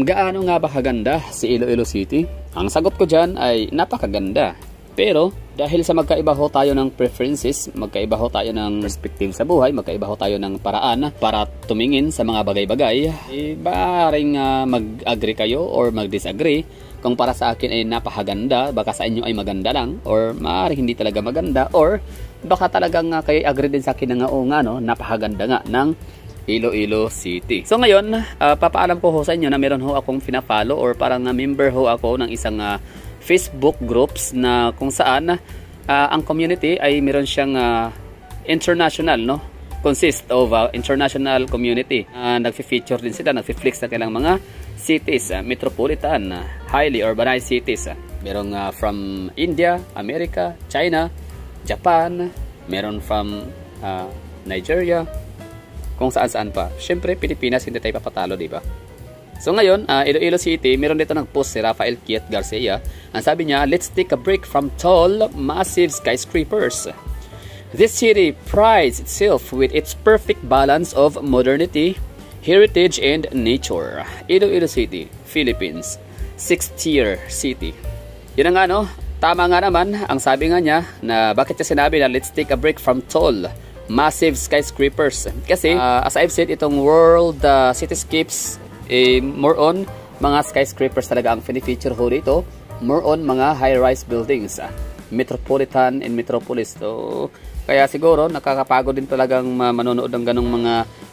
gaano nga ba kaganda si Iloilo City? Ang sagot ko dyan ay napakaganda. Pero dahil sa magkaiba ho tayo ng preferences, magkaiba ho tayo ng perspective sa buhay, magkaiba ho tayo ng paraan para tumingin sa mga bagay-bagay, maaaring mag-agree kayo or mag-disagree. Kung para sa akin ay napakaganda, baka sa inyo ay maganda lang, or maaaring hindi talaga maganda, or baka talagang kayo agree din sa akin na nga, no, napakaganda nga ng Iloilo City. So ngayon, papaalam ko ho sa inyo na meron ho akong pina-follow or parang member ho ako ng isang Facebook groups na kung saan ang community ay meron siyang international, no? Consist of international community. Nagfi-feature din sila, nagfi-flex na kailang mga cities, metropolitan, highly urbanized cities. Merong from India, America, China, Japan, meron from Nigeria, kung saan-saan pa. Siyempre, Pilipinas, hindi tayo papatalo, di ba? So ngayon, Iloilo City, meron dito nag-post si Rafael Kiet Garcia. Ang sabi niya, let's take a break from tall, massive skyscrapers. This city prides itself with its perfect balance of modernity, heritage, and nature. Iloilo City, Philippines, 6th-tier city. Yun nga, no? Tama nga naman, ang sabi nga niya na bakit niya sinabi na let's take a break from tall, massive skyscrapers. Kasi, as I've said, itong world cityscapes, more on mga skyscrapers talaga ang feature ho dito. More on mga high-rise buildings, metropolitan and metropolis. So, kaya siguro nakakapagod din talagang manonood ng ganong mga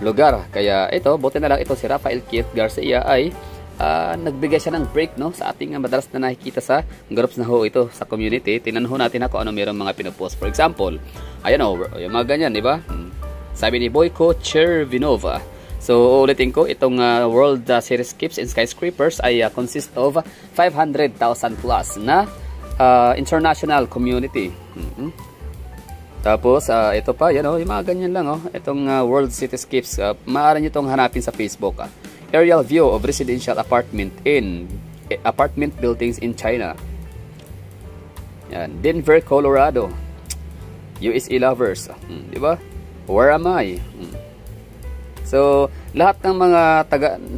lugar. Kaya ito, buti na lang ito si Rafael Kiet Garcia ay nagbigay siya ng break, no, sa ating madalas na nakikita sa groups na ho ito sa community. Tingnan ho natin ako ano meron mga pinopost. For example, ayan o, yung mga ganyan, di ba? Sabi ni Boyko Chervinova. So, ulitin ko, itong World Cityscapes and Skyscrapers ay consist of 500,000 plus na international community. Tapos, ito pa, yan o, yung mga ganyan lang o. Itong World Cityscapes, maaari nyo itong hanapin sa Facebook. Aerial view of residential apartment buildings in China. Yan, Denver, Colorado. USA lovers. Diba? Where am I? So, lahat ng mga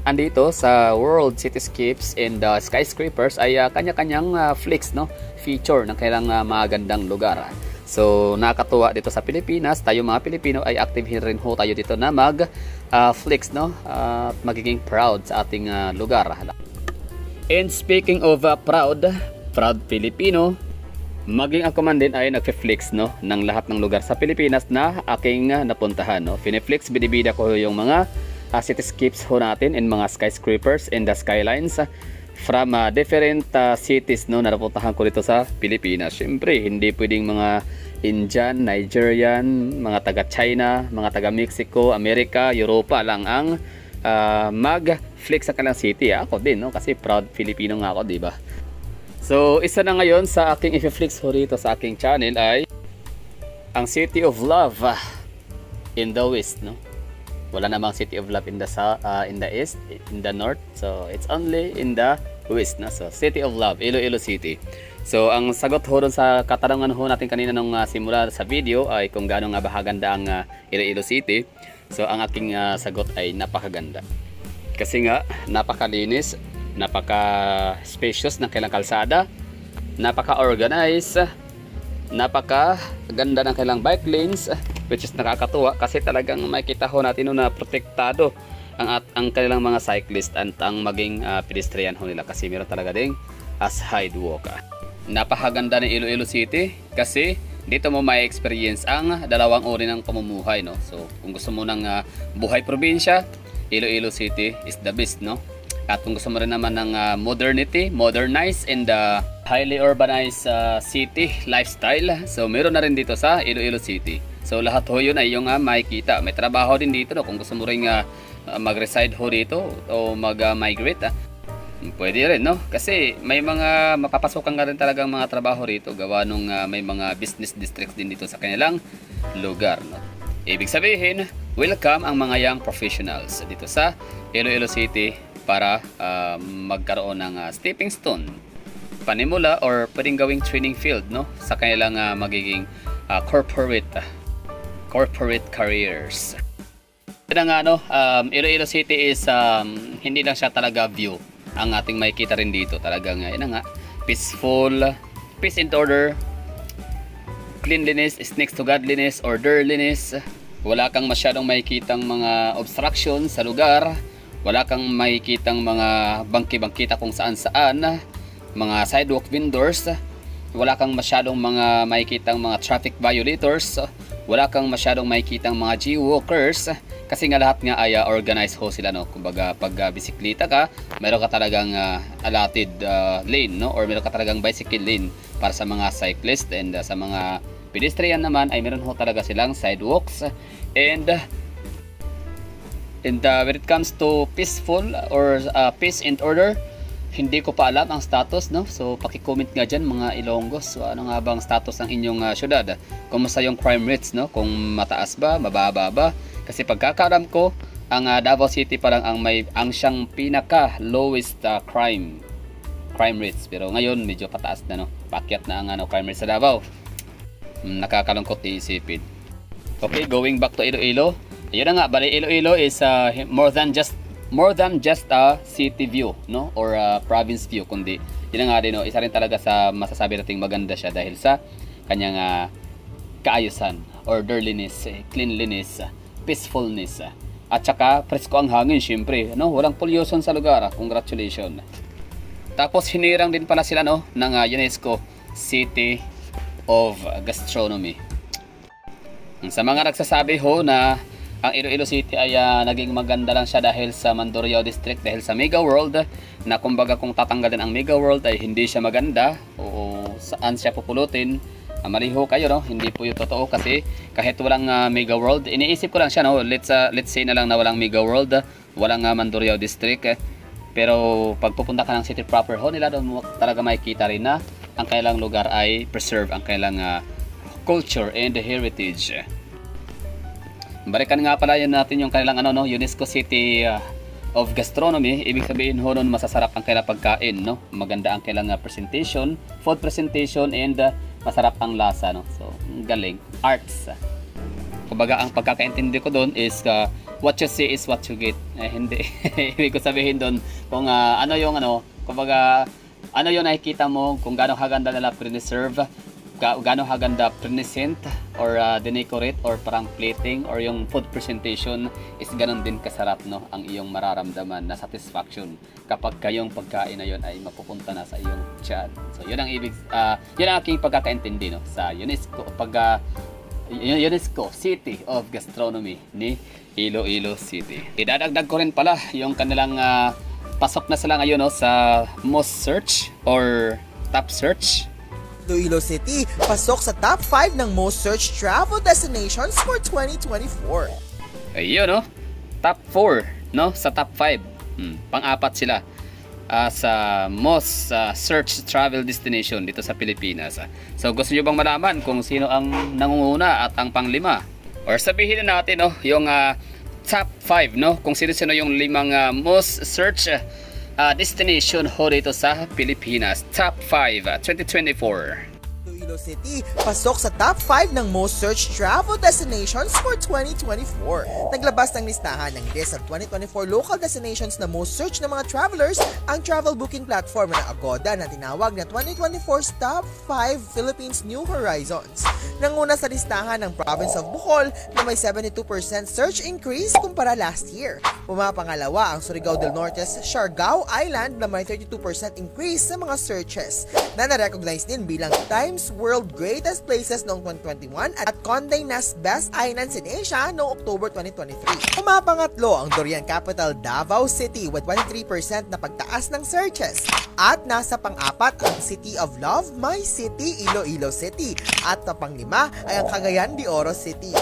andito sa World Cityscapes and Skyscrapers ay kanya-kanyang flex, no? Feature ng kailang magandang lugar. So, nakakatuwa dito sa Pilipinas, tayo mga Pilipino ay active rin ho tayo dito na mag-flex, no? Magiging proud sa ating lugar. And speaking of proud Filipino, maging ako man din ay nagfe-flex, no, ng lahat ng lugar sa Pilipinas na aking napuntahan, no. Pineflex, binibida ko yung mga cityscapes ho natin and mga skyscrapers and the skylines from different cities, no, na napuntahan ko dito sa Pilipinas. Siyempre, hindi pwedeng mga Indian, Nigerian, mga taga-China, mga taga-Mexico, America, Europa lang ang mag-flex sa kanilang city. Ako din, no, kasi proud Filipino nga ako, di ba? So, isa na ngayon sa aking i-flex ho rito sa aking channel ay ang City of Love in the West, no? Wala namang City of Love in the East, in the North. So, it's only in the West, no? So, City of Love, Iloilo City. So, ang sagot ho doon sa katanungan ho natin kanina nung simula sa video ay kung gaano nga ba kaganda ang Iloilo City. So, ang aking sagot ay napakaganda. Kasi nga, napakalinis, napaka-spacious ng kailang kalsada, napaka-organized, napaka-ganda ng kailang bike lanes, which is nakakatuwa kasi talagang makikita ho natin na protektado ang kailang mga cyclist at ang maging pedestrian ho nila kasi meron talaga ding sidewalk. Napakaganda ng Iloilo City kasi dito mo may experience ang dalawang uri ng pamumuhay, no? So, kung gusto mo ng buhay probinsya, Iloilo City is the best, no? At kung gusto mo rin naman ng modernity, modernized and highly urbanized city lifestyle, so meron na rin dito sa Iloilo City. So lahat ho yun ay yung makikita. May trabaho din dito, no? Kung gusto mo rin mag-reside ho dito o mag-migrate, pwede rin, no? Kasi may mga mapapasukan ka rin talagang mga trabaho rito gawa nung may mga business districts din dito sa kanilang lugar, no? Ibig sabihin, welcome ang mga young professionals dito sa Iloilo City para magkaroon ng stepping stone, panimula, or pwedeng gawing training field, no, sa kanilang magiging corporate careers. Yun na nga, no, Iloilo City is hindi lang siya talaga view ang ating makikita rin dito. Talagang yun na nga, peaceful, peace and order, cleanliness is next to godliness, orderliness. Wala kang masyadong makikitang mga obstruction sa lugar. Wala kang makikitang mga bangki-bangkita kung saan-saan, mga sidewalk vendors. Wala kang masyadong mga makikitang mga traffic violators. Wala kang masyadong makikitang mga jaywalkers. Kasi nga lahat nga ay organized ho sila, no. Kumbaga pag bisikleta ka, meron ka talagang allotted lane, no, or meron ka talagang bicycle lane para sa mga cyclist, and sa mga pedestrian naman ay meron ho talaga silang sidewalks. And when it comes to peaceful or peace and order, hindi ko pa alam ang status, no? So paki-comment nga dyan mga Ilonggos. So ano nga bang status ng inyong syudad? Kumusta yung crime rates, no? Kung mataas ba, mababa ba? Kasi pagkakaram ko, ang Davao City parang ang siyang pinaka lowest crime rates. Pero ngayon medyo pataas na, no? Pakyat na ang crime rates sa Davao. Nakakalungkot iisipin. Okay, going back to Iloilo. Ayun na nga, bali Iloilo is more than just a city view, no, or province view, kundi yun nga din, no, isa rin talaga sa masasabi nating maganda siya dahil sa kanyang kaayusan, orderliness, cleanliness, peacefulness, at saka presko ang hangin, syempre, no, walang pollution sa lugar. Congratulations. Tapos hinirang din pala sila, no, ng UNESCO City of Gastronomy. Sa mga nagsasabi ho na ang Iloilo City ay naging maganda lang siya dahil sa Mandurriao District, dahil sa Mega World, na kumbaga kung tatanggalin ang Mega World ay hindi siya maganda o saan siya pupulutin. Mali ho kayo, no? Hindi po yung totoo, kasi kahit walang Mega World, iniisip ko lang siya, no? Let's say na lang na walang Mega World, walang Mandurriao District, pero pag pupunta ka ng city proper ho nila, doon mo talaga makikita rin na ang kailang lugar ay preserve ang kailang culture and heritage. Balikan nga pala yun natin yung kanilang UNESCO City of Gastronomy. Ibig sabihin ho nun, masasarap ang kailang pagkain, no? Maganda ang kailang presentation, food presentation, and masarap ang lasa, no? So, galing. Arts. Kumbaga ang pagkakaintindi ko doon is what you see is what you get. Hindi. Ibig ko sabihin doon kung kumbaga ano yung nakikita mo, kung gaano kaganda nila preserve, gaano haganda present or decorate or parang plating or yung food presentation is ganun din kasarap, no, ang iyong mararamdaman na satisfaction kapag kayong pagkain na yun ay mapupunta na sa iyong tiyan. So yun ang yun ang aking pagkakaintindi, no, sa UNESCO UNESCO City of Gastronomy ni Iloilo City. Idadagdag ko rin pala yung kanilang pasok na sila ngayon, no, sa most search or top search. Iloilo City pasok sa top 5 ng most searched travel destinations for 2024. Ayun, no? Top 4, no? Sa top 5. Pang-apat sila sa most searched travel destination dito sa Pilipinas. So gusto nyo bang malaman kung sino ang nangunguna at ang pang-5? Or sabihin na natin, no, yung top 5, no? Kung sino-sino yung 5 most searched destination ho dito sa Pilipinas. Top 5 2024. Iloilo City pasok sa top 5 ng most searched travel destinations for 2024. Naglabas ng listahan ng list of 2024 local destinations na most searched ng mga travelers ang travel booking platform na Agoda na tinawag na 2024's Top 5 Philippines New Horizons. Nanguna sa listahan ng province of Bohol na may 72% search increase kumpara last year. Pumapangalawa ang Surigao del Norte's Siargao Island na may 32% increase sa mga searches na na-recognize din bilang Times World Greatest Places noong 2021 at Condé Nast Best Islands in Asia noong October 2023. Pumapangatlo ang Durian Capital Davao City with 23% na pagtaas ng searches. At nasa pang-apat ang City of Love, My City, Iloilo City. At sa pang-lima ay ang Cagayan de Oro City.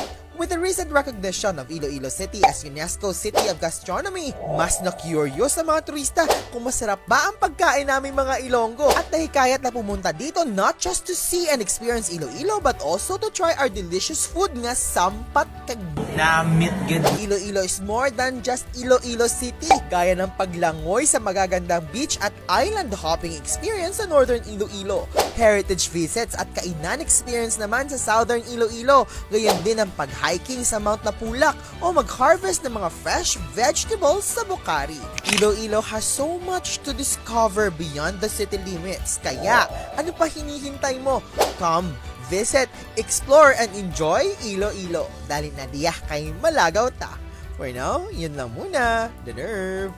With the recent recognition of Iloilo City as UNESCO City of Gastronomy, mas na-curious sa mga turista kung masarap ba ang pagkain naming mga Ilonggo at nahikayat na pumunta dito not just to see and experience Iloilo but also to try our delicious food nga sampat kag namit gid. Iloilo is more than just Iloilo City. Gaya ng paglangoy sa magagandang beach at island hopping experience sa Northern Iloilo, heritage visits at kainan experience naman sa Southern Iloilo, gayon din ang pag hiking sa Mount Napulak o mag-harvest ng mga fresh vegetables sa Bucari. Iloilo has so much to discover beyond the city limits. Kaya, ano pa hinihintay mo? Come, visit, explore, and enjoy Iloilo. Dahil nadiyak kay malagaw ta. For now, yun lang muna. The Nerve.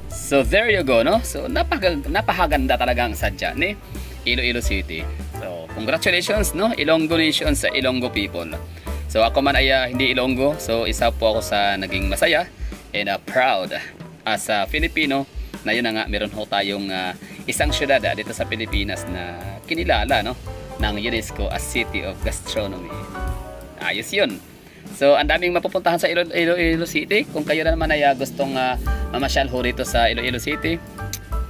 So there you go, no? So napakaganda talaga ang sadya ni Iloilo City. So congratulations, no? Ilonggo Nation sa Ilonggo people. So ako man ay hindi Ilonggo, so isa po ako sa naging masaya and proud as a Filipino na yun na nga, meron ho tayong isang syudad dito sa Pilipinas na kinilala, no, ng UNESCO as City of Gastronomy. Ayos yun. So ang daming mapupuntahan sa Iloilo City. Kung kayo na naman ay gustong mamasyal ho rito sa Iloilo City,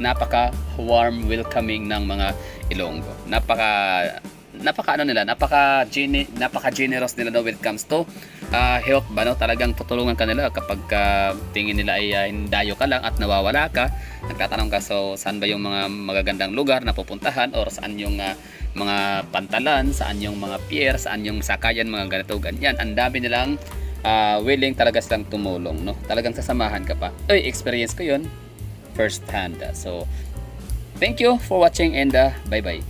napaka warm welcoming ng mga Ilonggo. Napaka generous nila, no, when it comes to help ba, no? Talagang tutulungan ka nila kapag tingin nila ay dayo ka lang at nawawala ka. Nagtatanong ka, so saan ba yung mga magagandang lugar na pupuntahan, or saan yung mga pantalan, saan yung mga pier, saan yung sakayan, mga ganito ganyan. Ang dami nilang willing talaga silang tumulong, no? Talagang sasamahan ka pa. Experience ko yun first hand. So thank you for watching and bye bye.